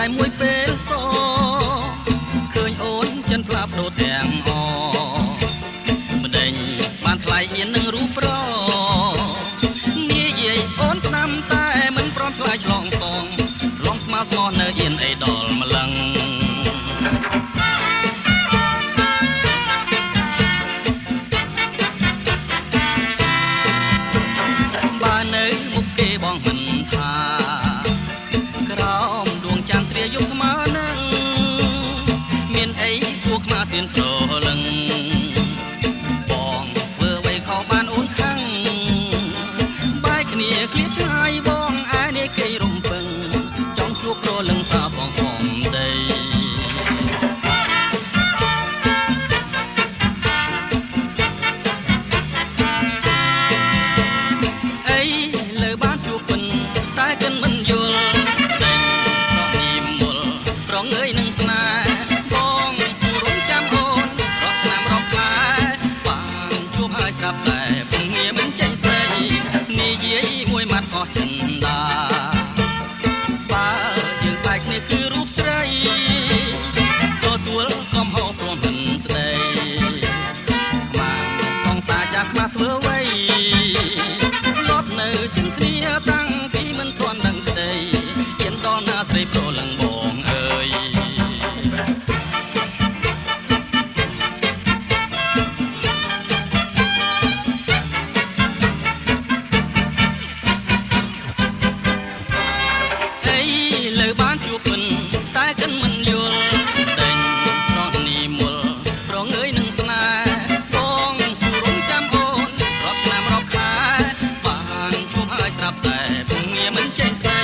តែមួយពេលសឃើញអូនចិនផ្លាប់ដូរទាំងអម្ដេចបានថ្លៃអៀននឹងរូបប្រនិយាយអូនស្ដាំតែមិនព្រមឆ្លើយឆ្លងសងឆ្លងស្មើស្មោះនៅអៀនអីដល់ម្លឹងបើនៅមុខគេបងមិនថាក្រោមដួងចន្ទត្រាយុស្មើនឹងមានអីគួរខ្មាស់ទៀនប្រលឹងបងធ្វើអ្វីខុសបានអូនខឹងបែកគ្នាឃ្លាតឆ្ងាយបងឯនេះគេរំពឹងចង់ជួបប្រលឹងសាសងសំដីអីលើបានជួបពិនតែកិនមិនយល់ដេញប្រងញីមលប្រងើយនឹងស្នេហ៍បងសួររំចាំអូនរាប់ឆ្នាំរាប់ខែបានជួបហើយស្រាប់តែពុំងារមិនចេញស្ដីនិយាយមួយម៉ាត់អស់ចិនដាបើយើងបែកគ្នាគឺរូបស្រីទទួលកំហុសព្រមមិនស្ដីខ្មាំងសងសាចាស់ខ្មាស់ធ្វើអ្វីលត់នៅជិនគ្នាតាំងពីមិនទាន់ដឹងក្ដីហ៊ានដល់ណាស្រីប្រលឹងបងអើយអីលើបានជួបពិនតែកិនមិនយល់ដេញស្រស់នីមលប្រងើយនឹងស្នេហ៍បងសួររំចាំអូនរាប់ឆ្នាំរាប់ខែបានជួបហើយស្រាប់តែពុំងារមិនចេញស្ដី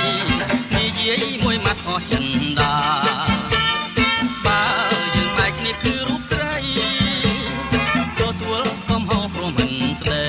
និយាយមួយម៉ាត់អស់ចិនដាបើយើងបែកគ្នាគឺរូបស្រីទទួលកំហុសព្រមមិនស្ដី